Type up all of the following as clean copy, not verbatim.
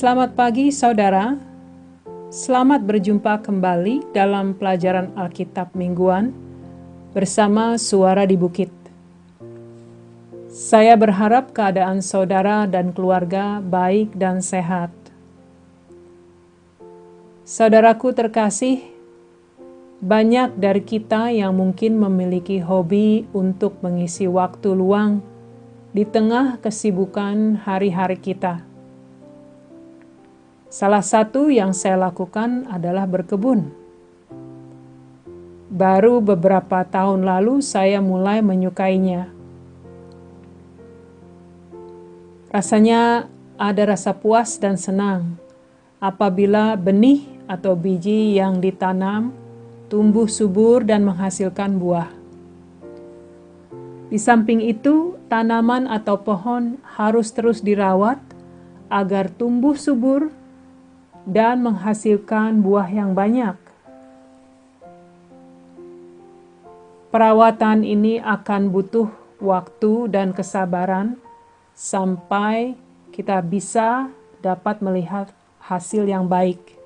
Selamat pagi saudara, selamat berjumpa kembali dalam pelajaran Alkitab mingguan bersama Suara di Bukit. Saya berharap keadaan saudara dan keluarga baik dan sehat. Saudaraku terkasih, banyak dari kita yang mungkin memiliki hobi untuk mengisi waktu luang di tengah kesibukan hari-hari kita. Salah satu yang saya lakukan adalah berkebun. Baru beberapa tahun lalu saya mulai menyukainya. Rasanya ada rasa puas dan senang apabila benih atau biji yang ditanam tumbuh subur dan menghasilkan buah. Di samping itu, tanaman atau pohon harus terus dirawat agar tumbuh subur dan menghasilkan buah yang banyak. Perawatan ini akan butuh waktu dan kesabaran sampai kita bisa dapat melihat hasil yang baik.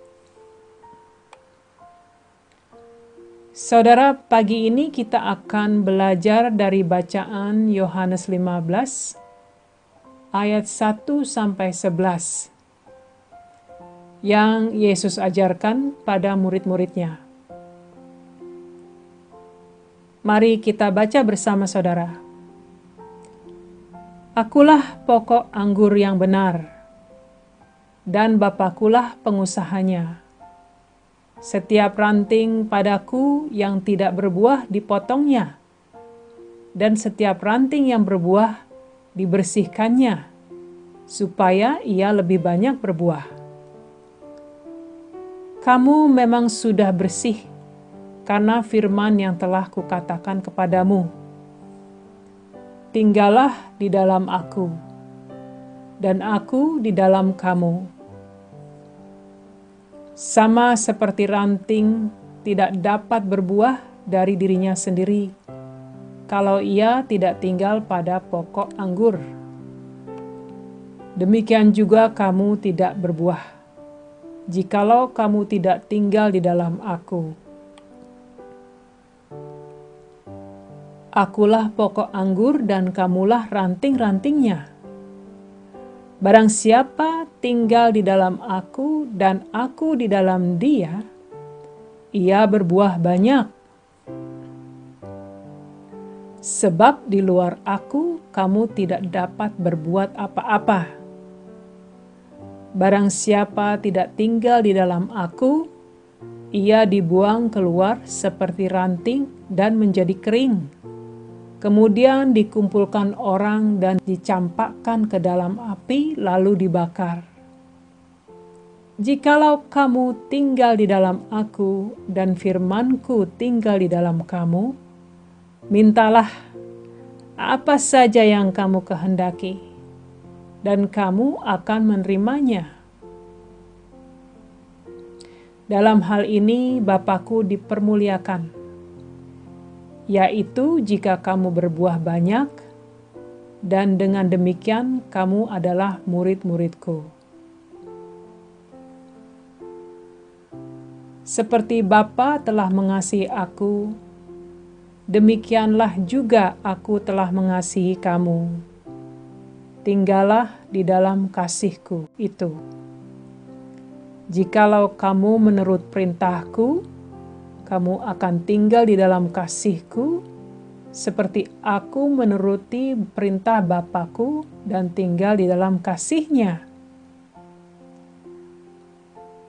Saudara, pagi ini kita akan belajar dari bacaan Yohanes 15 ayat 1 sampai 11. Yang Yesus ajarkan pada murid-muridnya. Mari kita baca bersama saudara. Akulah pokok anggur yang benar, dan Bapakulah pengusahanya. Setiap ranting padaku yang tidak berbuah dipotongnya, dan setiap ranting yang berbuah dibersihkannya, supaya ia lebih banyak berbuah. Kamu memang sudah bersih karena firman yang telah kukatakan kepadamu. Tinggallah di dalam aku, dan aku di dalam kamu. Sama seperti ranting tidak dapat berbuah dari dirinya sendiri, kalau ia tidak tinggal pada pokok anggur. Demikian juga kamu tidak berbuah jikalau kamu tidak tinggal di dalam aku. Akulah pokok anggur dan kamulah ranting-rantingnya. Barang siapa tinggal di dalam aku dan aku di dalam dia, ia berbuah banyak. Sebab di luar aku kamu tidak dapat berbuat apa-apa. Barang siapa tidak tinggal di dalam aku, ia dibuang keluar seperti ranting dan menjadi kering. Kemudian dikumpulkan orang dan dicampakkan ke dalam api lalu dibakar. Jikalau kamu tinggal di dalam aku dan firmanku tinggal di dalam kamu, mintalah apa saja yang kamu kehendaki, dan kamu akan menerimanya. Dalam hal ini Bapakku dipermuliakan, yaitu jika kamu berbuah banyak, dan dengan demikian kamu adalah murid-muridku. Seperti Bapa telah mengasihi aku, demikianlah juga aku telah mengasihi kamu. Tinggallah di dalam kasihku itu. Jikalau kamu menurut perintahku, kamu akan tinggal di dalam kasihku, seperti aku menuruti perintah Bapakku dan tinggal di dalam kasihnya.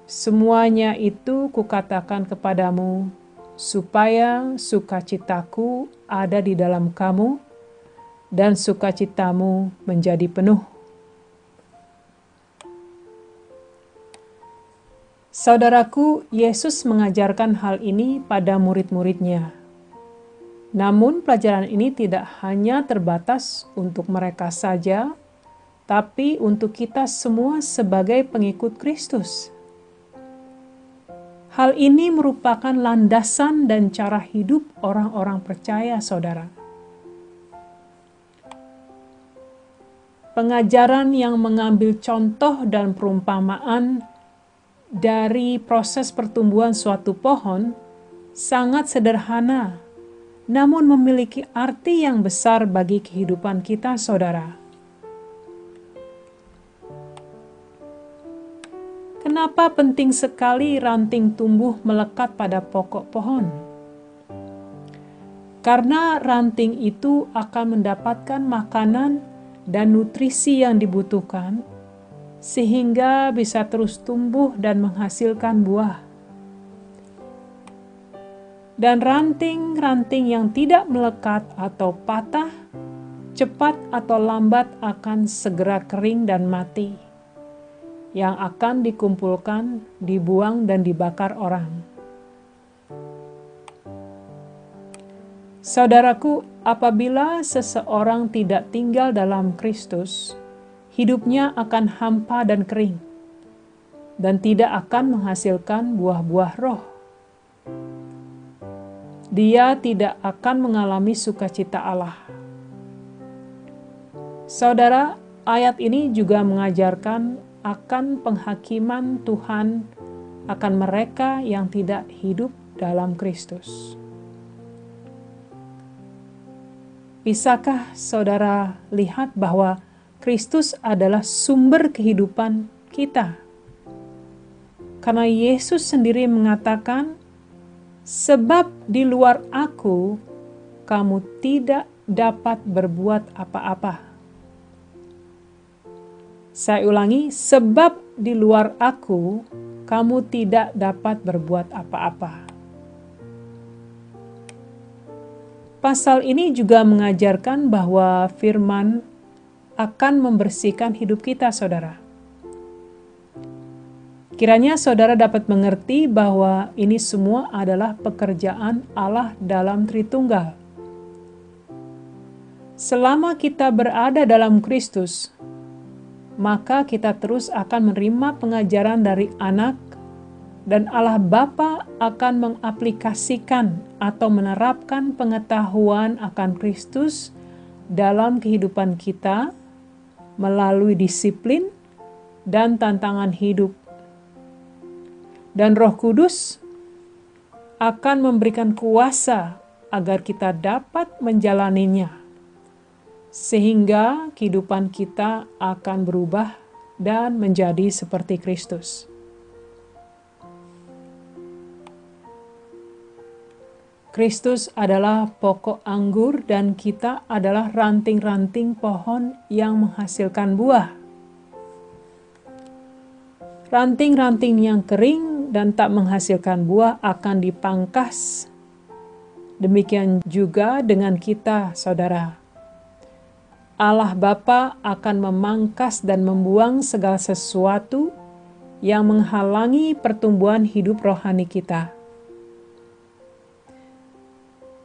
Semuanya itu kukatakan kepadamu, supaya sukacitaku ada di dalam kamu, dan sukacitamu menjadi penuh. Saudaraku, Yesus mengajarkan hal ini pada murid-muridnya. Namun pelajaran ini tidak hanya terbatas untuk mereka saja, tapi untuk kita semua sebagai pengikut Kristus. Hal ini merupakan landasan dan cara hidup orang-orang percaya, saudara. pengajaran yang mengambil contoh dan perumpamaan dari proses pertumbuhan suatu pohon sangat sederhana, namun memiliki arti yang besar bagi kehidupan kita, saudara. Kenapa penting sekali ranting tumbuh melekat pada pokok pohon? Karena ranting itu akan mendapatkan makanan dan nutrisi yang dibutuhkan, sehingga bisa terus tumbuh dan menghasilkan buah. Dan ranting-ranting yang tidak melekat atau patah, cepat atau lambat akan segera kering dan mati, yang akan dikumpulkan, dibuang, dan dibakar orang. Saudaraku, apabila seseorang tidak tinggal dalam Kristus, hidupnya akan hampa dan kering, dan tidak akan menghasilkan buah-buah roh. Dia tidak akan mengalami sukacita Allah. Saudara, ayat ini juga mengajarkan akan penghakiman Tuhan akan mereka yang tidak hidup dalam Kristus. Bisakah saudara lihat bahwa Kristus adalah sumber kehidupan kita? Karena Yesus sendiri mengatakan, "Sebab di luar Aku, kamu tidak dapat berbuat apa-apa." Saya ulangi, sebab di luar Aku, kamu tidak dapat berbuat apa-apa. Pasal ini juga mengajarkan bahwa firman akan membersihkan hidup kita, saudara. Kiranya saudara dapat mengerti bahwa ini semua adalah pekerjaan Allah dalam Tritunggal. Selama kita berada dalam Kristus, maka kita terus akan menerima pengajaran dari Anak, dan Allah Bapa akan mengaplikasikan atau menerapkan pengetahuan akan Kristus dalam kehidupan kita melalui disiplin dan tantangan hidup. Dan Roh Kudus akan memberikan kuasa agar kita dapat menjalaninya, sehingga kehidupan kita akan berubah dan menjadi seperti Kristus. Kristus adalah pokok anggur dan kita adalah ranting-ranting pohon yang menghasilkan buah. Ranting-ranting yang kering dan tak menghasilkan buah akan dipangkas. Demikian juga dengan kita, saudara. Allah Bapa akan memangkas dan membuang segala sesuatu yang menghalangi pertumbuhan hidup rohani kita.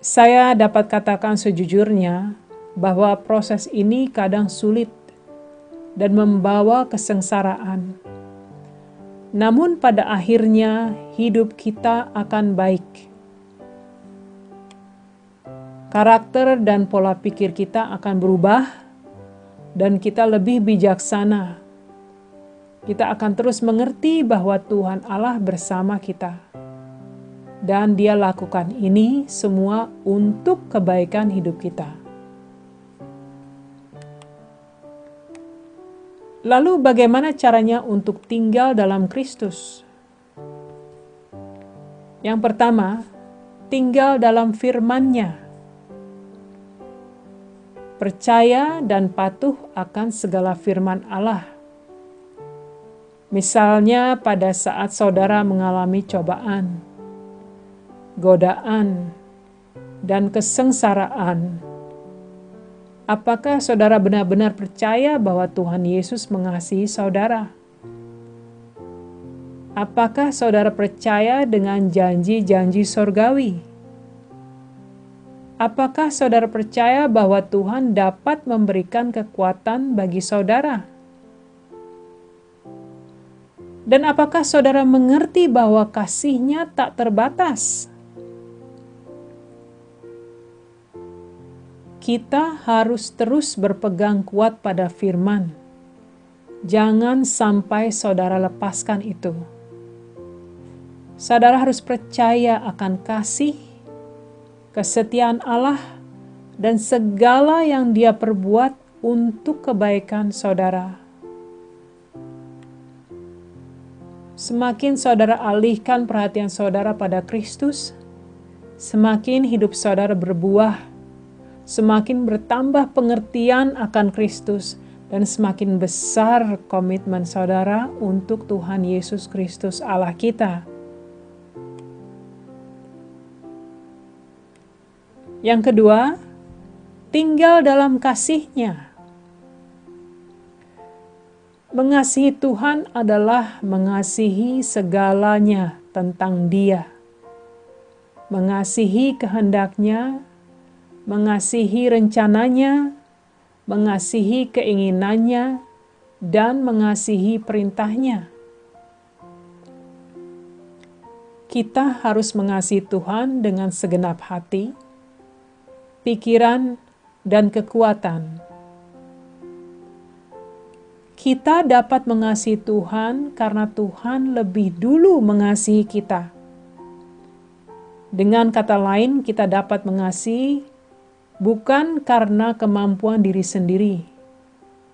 Saya dapat katakan sejujurnya bahwa proses ini kadang sulit dan membawa kesengsaraan. Namun pada akhirnya hidup kita akan baik. Karakter dan pola pikir kita akan berubah dan kita lebih bijaksana. Kita akan terus mengerti bahwa Tuhan Allah bersama kita. Dan Dia lakukan ini semua untuk kebaikan hidup kita. Lalu bagaimana caranya untuk tinggal dalam Kristus? Yang pertama, tinggal dalam firman-Nya. Percaya dan patuh akan segala firman Allah. Misalnya pada saat saudara mengalami cobaan, godaan, dan kesengsaraan. Apakah saudara benar-benar percaya bahwa Tuhan Yesus mengasihi saudara? Apakah saudara percaya dengan janji-janji sorgawi? Apakah saudara percaya bahwa Tuhan dapat memberikan kekuatan bagi saudara? Dan apakah saudara mengerti bahwa kasih-Nya tak terbatas? kita harus terus berpegang kuat pada firman. Jangan sampai saudara lepaskan itu. Saudara harus percaya akan kasih, kesetiaan Allah, dan segala yang Dia perbuat untuk kebaikan saudara. Semakin saudara alihkan perhatian saudara pada Kristus, semakin hidup saudara berbuah, semakin bertambah pengertian akan Kristus, dan semakin besar komitmen saudara untuk Tuhan Yesus Kristus Allah kita. Yang kedua, tinggal dalam kasih-Nya. Mengasihi Tuhan adalah mengasihi segalanya tentang Dia. Mengasihi kehendak-Nya, mengasihi rencananya, mengasihi keinginannya, dan mengasihi perintah-Nya. Kita harus mengasihi Tuhan dengan segenap hati, pikiran, dan kekuatan. Kita dapat mengasihi Tuhan karena Tuhan lebih dulu mengasihi kita. Dengan kata lain, kita dapat mengasihi bukan karena kemampuan diri sendiri,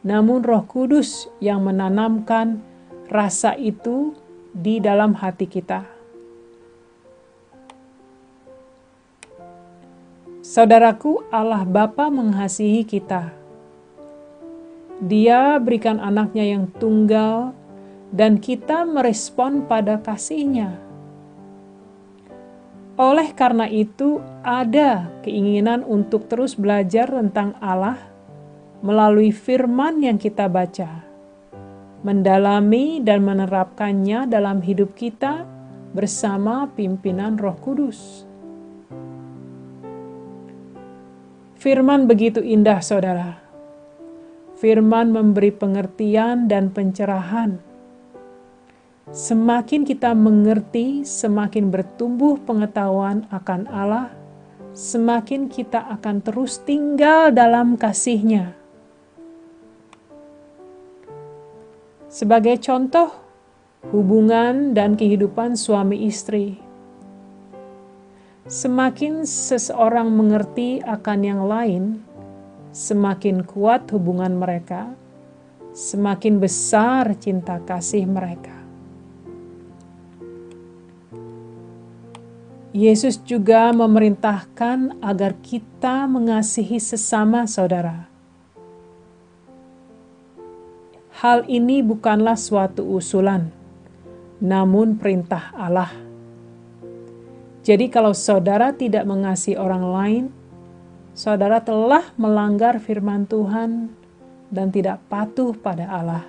namun Roh Kudus yang menanamkan rasa itu di dalam hati kita. Saudaraku, Allah Bapa mengasihi kita. Dia berikan anaknya yang tunggal, dan kita merespon pada kasih-Nya. Oleh karena itu, ada keinginan untuk terus belajar tentang Allah melalui firman yang kita baca, mendalami dan menerapkannya dalam hidup kita bersama pimpinan Roh Kudus. Firman begitu indah, saudara. Firman memberi pengertian dan pencerahan. Semakin kita mengerti, semakin bertumbuh pengetahuan akan Allah, semakin kita akan terus tinggal dalam kasih-Nya. Sebagai contoh, hubungan dan kehidupan suami istri. Semakin seseorang mengerti akan yang lain, semakin kuat hubungan mereka, semakin besar cinta kasih mereka. Yesus juga memerintahkan agar kita mengasihi sesama saudara. Hal ini bukanlah suatu usulan, namun perintah Allah. Jadi kalau saudara tidak mengasihi orang lain, saudara telah melanggar firman Tuhan dan tidak patuh pada Allah.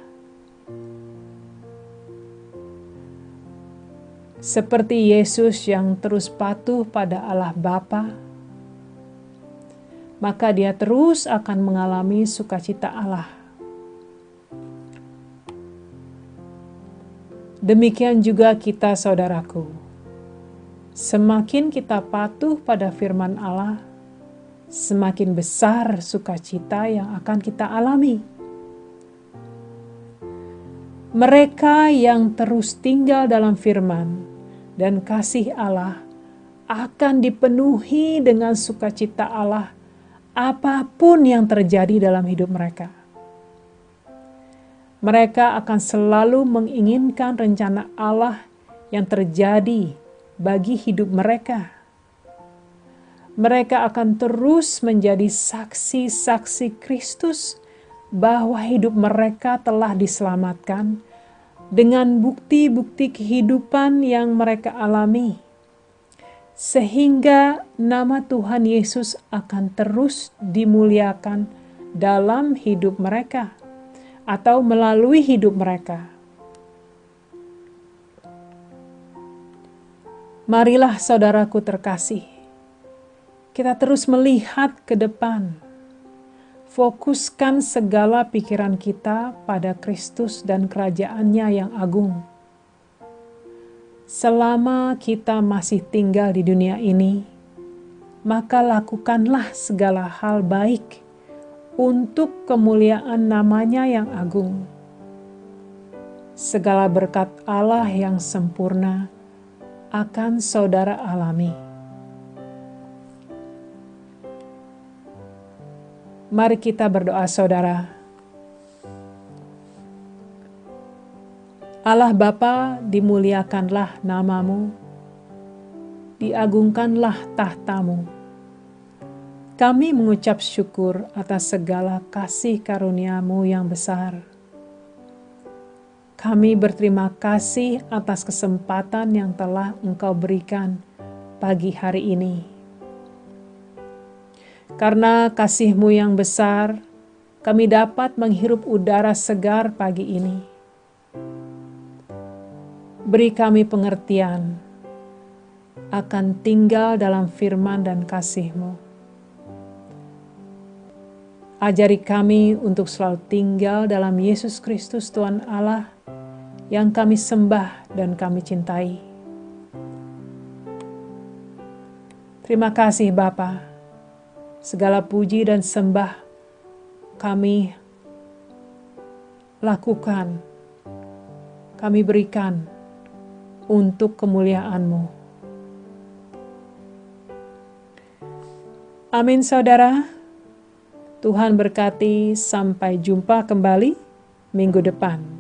Seperti Yesus yang terus patuh pada Allah Bapa, maka Dia terus akan mengalami sukacita Allah. Demikian juga kita, saudaraku. Semakin kita patuh pada firman Allah, semakin besar sukacita yang akan kita alami. Mereka yang terus tinggal dalam firman dan kasih Allah akan dipenuhi dengan sukacita Allah apapun yang terjadi dalam hidup mereka. Mereka akan selalu menginginkan rencana Allah yang terjadi bagi hidup mereka. Mereka akan terus menjadi saksi-saksi Kristus bahwa hidup mereka telah diselamatkan dengan bukti-bukti kehidupan yang mereka alami, sehingga nama Tuhan Yesus akan terus dimuliakan dalam hidup mereka atau melalui hidup mereka. Marilah saudaraku terkasih, kita terus melihat ke depan. Fokuskan segala pikiran kita pada Kristus dan kerajaan-Nya yang agung. Selama kita masih tinggal di dunia ini, maka lakukanlah segala hal baik untuk kemuliaan nama-Nya yang agung. Segala berkat Allah yang sempurna akan saudara alami. Mari kita berdoa, saudara. Allah Bapa, dimuliakanlah nama-Mu, diagungkanlah tahta-Mu. Kami mengucap syukur atas segala kasih karunia-Mu yang besar. Kami berterima kasih atas kesempatan yang telah Engkau berikan pagi hari ini. Karena kasih-Mu yang besar, kami dapat menghirup udara segar pagi ini. Beri kami pengertian akan tinggal dalam firman dan kasih-Mu. Ajari kami untuk selalu tinggal dalam Yesus Kristus Tuhan Allah yang kami sembah dan kami cintai. Terima kasih Bapa, segala puji dan sembah kami lakukan, kami berikan untuk kemuliaan-Mu. Amin saudara. Tuhan berkati, sampai jumpa kembali minggu depan.